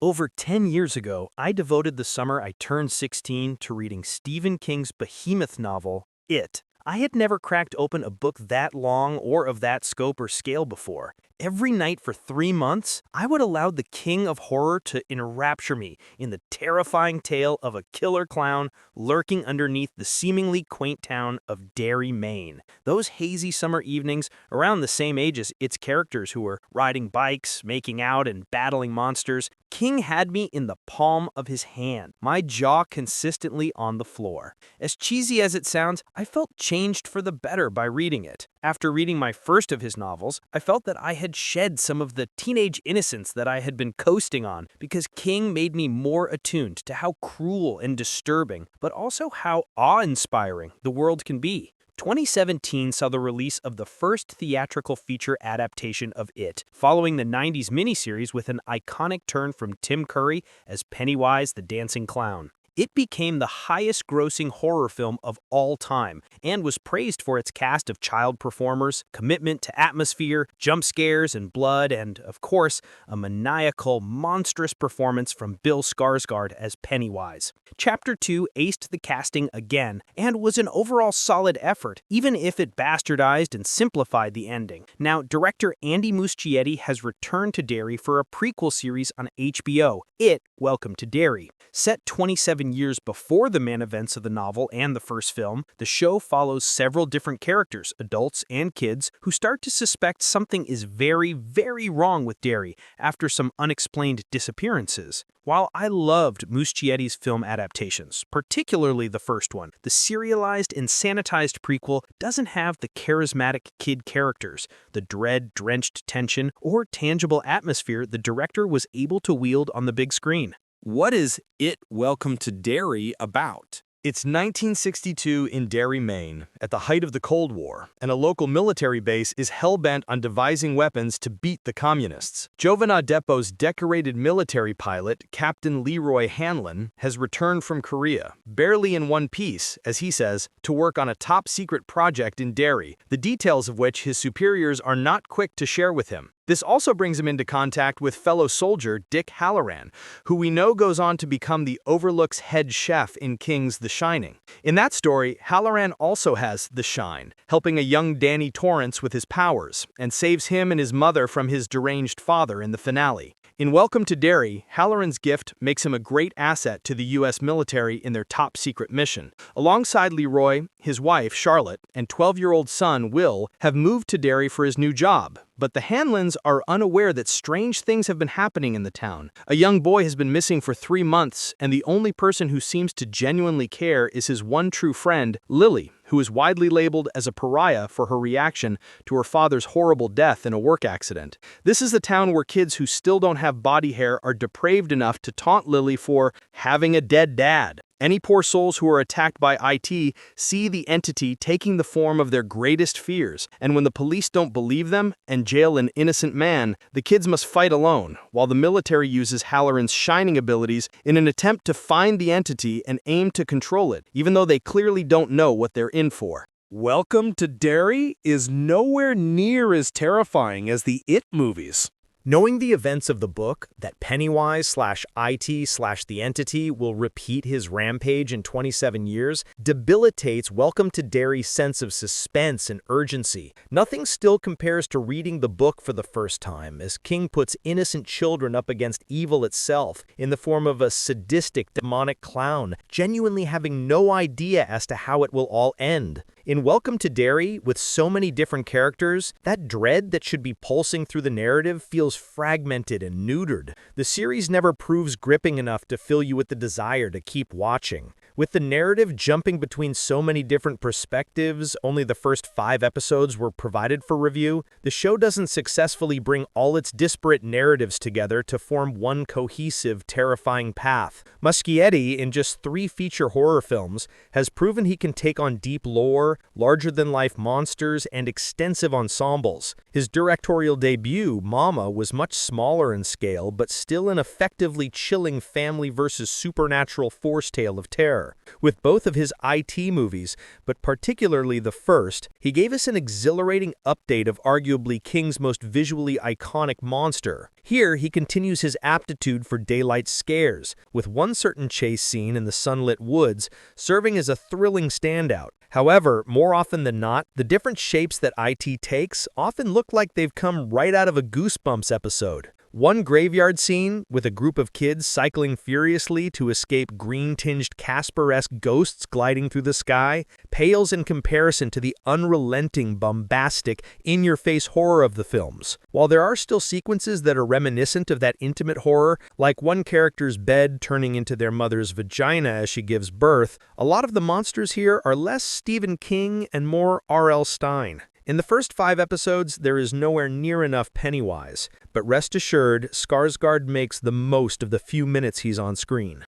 Over 10 years ago, I devoted the summer I turned 16 to reading Stephen King's behemoth novel, It. I had never cracked open a book that long or of that scope or scale before. Every night for 3 months, I would allow the king of horror to enrapture me in the terrifying tale of a killer clown lurking underneath the seemingly quaint town of Derry, Maine. Those hazy summer evenings, around the same age as its characters who were riding bikes, making out, and battling monsters, King had me in the palm of his hand, my jaw consistently on the floor. As cheesy as it sounds, I felt changed for the better by reading it. After reading my first of his novels, I felt that I had shed some of the teenage innocence that I had been coasting on because King made me more attuned to how cruel and disturbing, but also how awe-inspiring the world can be. 2017 saw the release of the first theatrical feature adaptation of It, following the 90s miniseries with an iconic turn from Tim Curry as Pennywise the Dancing Clown. It became the highest-grossing horror film of all time and was praised for its cast of child performers, commitment to atmosphere, jump scares and blood, and, of course, a maniacal, monstrous performance from Bill Skarsgård as Pennywise. Chapter 2 aced the casting again and was an overall solid effort, even if it bastardized and simplified the ending. Now, director Andy Muschietti has returned to Derry for a prequel series on HBO, It, Welcome to Derry. Set 27 years before the main events of the novel and the first film, the show follows several different characters, adults and kids, who start to suspect something is very, very wrong with Derry after some unexplained disappearances. While I loved Muschietti's film adaptations, particularly the first one, the serialized and sanitized prequel doesn't have the charismatic kid characters, the dread-drenched tension, or tangible atmosphere the director was able to wield on the big screen. What is It, Welcome to Derry about? It's 1962 in Derry, Maine, at the height of the Cold War, and a local military base is hell-bent on devising weapons to beat the communists. Jovan Adepo's decorated military pilot, Captain Leroy Hanlon, has returned from Korea, barely in one piece, as he says, to work on a top-secret project in Derry, the details of which his superiors are not quick to share with him. This also brings him into contact with fellow soldier Dick Hallorann, who we know goes on to become the Overlook's head chef in King's The Shining. In that story, Hallorann also has the shine, helping a young Danny Torrance with his powers, and saves him and his mother from his deranged father in the finale. In Welcome to Derry, Hallorann's gift makes him a great asset to the U.S. military in their top-secret mission. Alongside Leroy, his wife, Charlotte, and 12-year-old son, Will, have moved to Derry for his new job. But the Hanlons are unaware that strange things have been happening in the town. A young boy has been missing for 3 months, and the only person who seems to genuinely care is his one true friend, Lily, who is widely labeled as a pariah for her reaction to her father's horrible death in a work accident. This is the town where kids who still don't have body hair are depraved enough to taunt Lily for having a dead dad. Any poor souls who are attacked by IT see the entity taking the form of their greatest fears, and when the police don't believe them and jail an innocent man, the kids must fight alone, while the military uses Hallorann's shining abilities in an attempt to find the entity and aim to control it, even though they clearly don't know what they're in for. Welcome to Derry is nowhere near as terrifying as the It movies. Knowing the events of the book, that Pennywise/IT/the entity will repeat his rampage in 27 years, debilitates Welcome to Derry's sense of suspense and urgency. Nothing still compares to reading the book for the first time, as King puts innocent children up against evil itself in the form of a sadistic, demonic clown, genuinely having no idea as to how it will all end. In Welcome to Derry, with so many different characters, that dread that should be pulsing through the narrative feels fragmented and neutered. The series never proves gripping enough to fill you with the desire to keep watching. With the narrative jumping between so many different perspectives, only the first 5 episodes were provided for review, the show doesn't successfully bring all its disparate narratives together to form one cohesive, terrifying path. Muschietti, in just 3 feature horror films, has proven he can take on deep lore, larger-than-life monsters, and extensive ensembles. His directorial debut, Mama, was much smaller in scale, but still an effectively chilling family versus supernatural force tale of terror. sure. With both of his IT movies, but particularly the first, he gave us an exhilarating update of arguably King's most visually iconic monster. Here, he continues his aptitude for daylight scares, with one certain chase scene in the sunlit woods serving as a thrilling standout. However, more often than not, the different shapes that IT takes often look like they've come right out of a Goosebumps episode. One graveyard scene, with a group of kids cycling furiously to escape green-tinged Casper-esque ghosts gliding through the sky, pales in comparison to the unrelenting, bombastic, in-your-face horror of the films. While there are still sequences that are reminiscent of that intimate horror, like one character's bed turning into their mother's vagina as she gives birth, a lot of the monsters here are less Stephen King and more R.L. Stine. In the first 5 episodes, there is nowhere near enough Pennywise, but rest assured, Skarsgård makes the most of the few minutes he's on screen.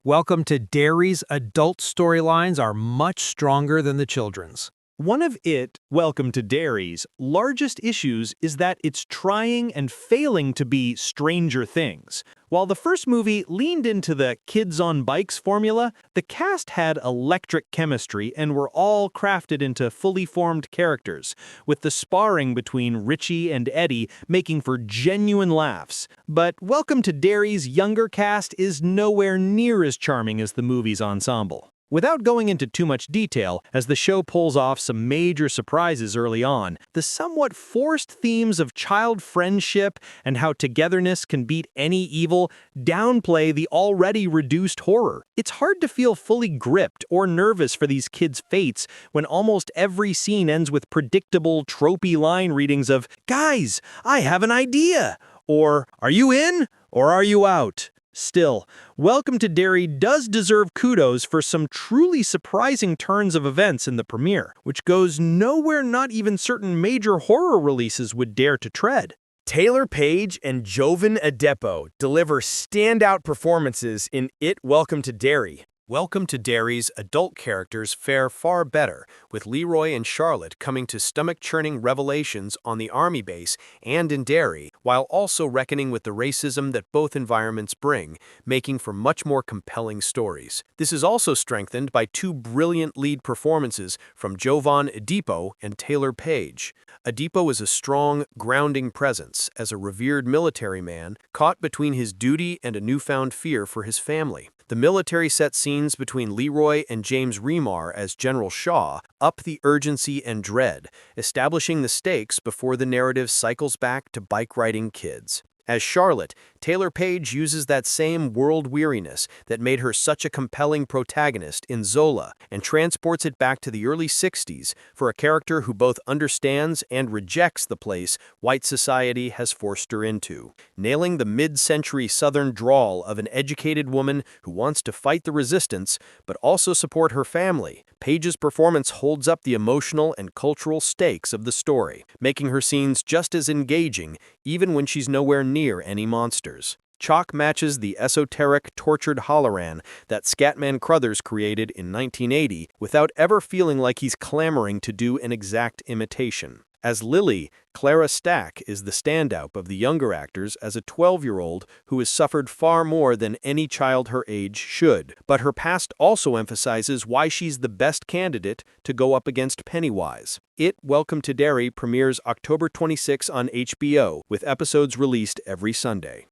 Welcome to Derry's adult storylines are much stronger than the children's. One of Welcome to Derry's largest issues is that it's trying and failing to be Stranger Things. While the first movie leaned into the kids on bikes formula, the cast had electric chemistry and were all crafted into fully formed characters, with the sparring between Richie and Eddie making for genuine laughs. But Welcome to Derry's younger cast is nowhere near as charming as the movie's ensemble. Without going into too much detail, as the show pulls off some major surprises early on, the somewhat forced themes of child friendship and how togetherness can beat any evil downplay the already reduced horror. It's hard to feel fully gripped or nervous for these kids' fates when almost every scene ends with predictable, tropey line readings of, "Guys, I have an idea!" or "Are you in or are you out?" Still, Welcome to Derry does deserve kudos for some truly surprising turns of events in the premiere, which goes nowhere not even certain major horror releases would dare to tread. Taylor Page and Jovan Adepo deliver standout performances in Welcome to Derry. Welcome to Derry's adult characters fare far better, with Leroy and Charlotte coming to stomach-churning revelations on the army base and in Derry, while also reckoning with the racism that both environments bring, making for much more compelling stories. This is also strengthened by 2 brilliant lead performances from Jovan Adepo and Taylor Page. Adepo is a strong, grounding presence as a revered military man caught between his duty and a newfound fear for his family. The military set scenes between Leroy and James Remar as General Shaw up the urgency and dread, establishing the stakes before the narrative cycles back to bike-riding kids. As Charlotte, Taylor Page uses that same world weariness that made her such a compelling protagonist in Zola and transports it back to the early 60s for a character who both understands and rejects the place white society has forced her into. Nailing the mid-century Southern drawl of an educated woman who wants to fight the resistance but also support her family, Page's performance holds up the emotional and cultural stakes of the story, making her scenes just as engaging even when she's nowhere near any monsters. Chalk matches the esoteric, tortured Hallorann that Scatman Crothers created in 1980 without ever feeling like he's clamoring to do an exact imitation. As Lily, Clara Stack is the standout of the younger actors as a 12-year-old who has suffered far more than any child her age should, but her past also emphasizes why she's the best candidate to go up against Pennywise. Welcome to Derry premieres October 26 on HBO, with episodes released every Sunday.